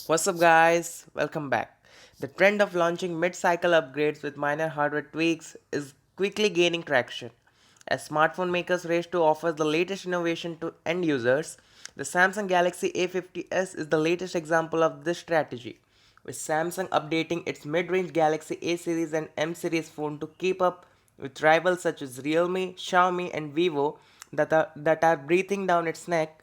What's up, guys? Welcome back. The trend of launching mid cycle upgrades with minor hardware tweaks is quickly gaining traction. As smartphone makers race to offer the latest innovation to end users, the Samsung Galaxy A50s is the latest example of this strategy, with Samsung updating its mid range Galaxy A series and M series phone to keep up with rivals such as Realme, Xiaomi, and Vivo that are breathing down its neck.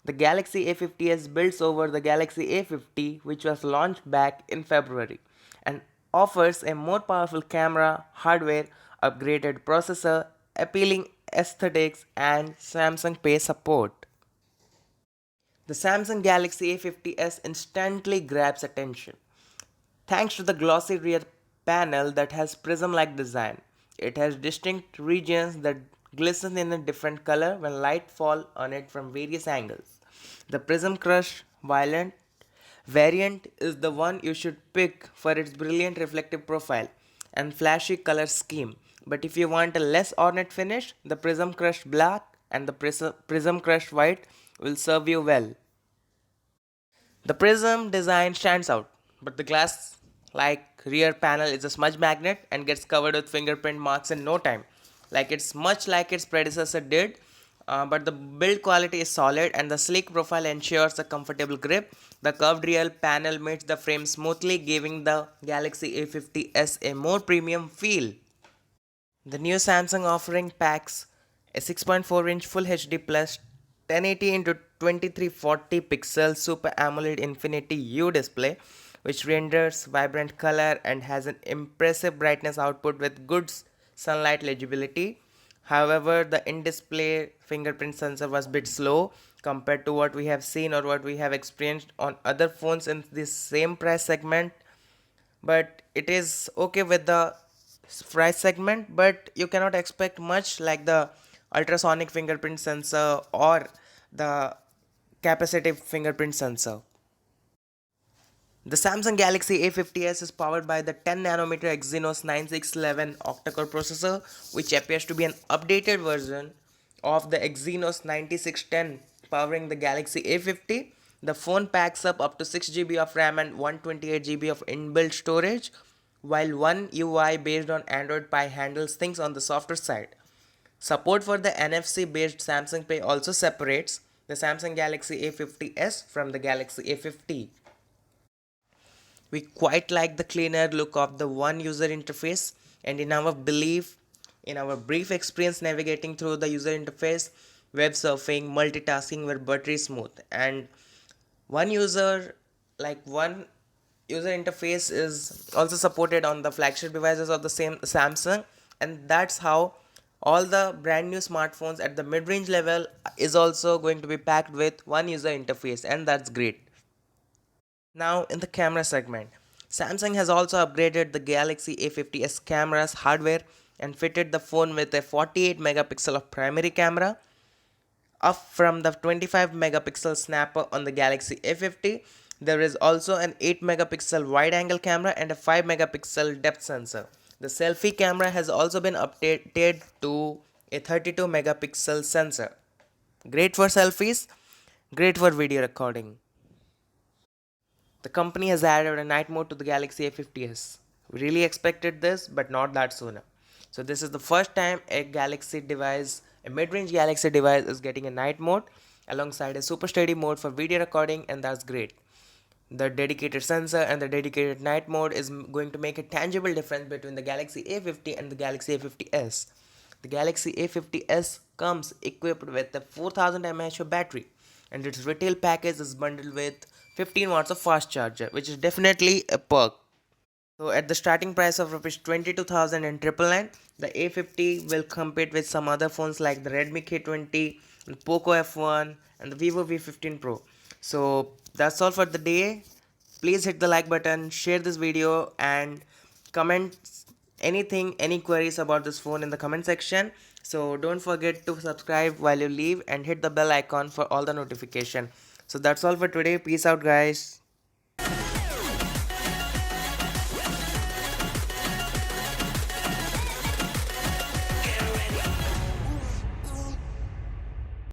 The Galaxy A50s builds over the Galaxy A50, which was launched back in February, and offers a more powerful camera, hardware, upgraded processor, appealing aesthetics, and Samsung Pay support. The Samsung Galaxy A50s instantly grabs attention. Thanks to the glossy rear panel that has prism-like design, it has distinct regions that glisten in a different color when light fall on it from various angles. The Prism Crush Violent variant is the one you should pick for its brilliant reflective profile and flashy color scheme. But if you want a less ornate finish, the Prism Crush Black and the Prism Crush White will serve you well. The prism design stands out, but the glass like rear panel is a smudge magnet and gets covered with fingerprint marks in no time. Like it's much like its predecessor did, but the build quality is solid and the sleek profile ensures a comfortable grip. The curved rear panel meets the frame smoothly, giving the Galaxy A50s a more premium feel. The new Samsung offering packs a 6.4-inch Full HD Plus 1080 into 2340 pixel Super AMOLED Infinity U display, which renders vibrant color and has an impressive brightness output with good sunlight legibility. However, the in-display fingerprint sensor was a bit slow compared to what we have seen or what we have experienced on other phones in this same price segment, but it is okay with the price segment, but you cannot expect much like the ultrasonic fingerprint sensor or the capacitive fingerprint sensor. The Samsung Galaxy A50s is powered by the 10 nanometer Exynos 9611 octa-core processor, which appears to be an updated version of the Exynos 9610 powering the Galaxy A50. The phone packs up to 6 GB of RAM and 128 GB of inbuilt storage, while one UI based on Android Pie handles things on the softer side. Support for the NFC based Samsung Pay also separates the Samsung Galaxy A50s from the Galaxy A50. We quite like the cleaner look of the one user interface, and in our brief experience navigating through the user interface, web surfing, multitasking were buttery smooth, and one user one user interface is also supported on the flagship devices of the same Samsung, and that's how all the brand new smartphones at the mid-range level is also going to be packed with one user interface, and that's great. Now, in the camera segment, Samsung has also upgraded the Galaxy A50s camera's hardware and fitted the phone with a 48 megapixel of primary camera, up from the 25 megapixel snapper on the Galaxy A50. There is also an 8 megapixel wide angle camera and a 5 megapixel depth sensor. The selfie camera has also been updated to a 32 megapixel sensor. Great for selfies, great for video recording. The company has added a night mode to the Galaxy A50s. We really expected this, but not that sooner. So this is the first time a mid-range Galaxy device is getting a night mode alongside a super steady mode for video recording, and that's great. The dedicated sensor and the dedicated night mode is going to make a tangible difference between the Galaxy A50 and the Galaxy A50s. The Galaxy A50s comes equipped with a 4000 mAh battery, and its retail package is bundled with 15 watts of fast charger, which is definitely a perk. So at the starting price of rupees 22,000 and 999, the A50 will compete with some other phones like the Redmi K20, the Poco F1, and the Vivo V15 Pro. So that's all for the day. Please hit the like button, share this video, and comment any queries about this phone in the comment section. So don't forget to subscribe while you leave and hit the bell icon for all the notification. So that's all for today. Peace out, guys.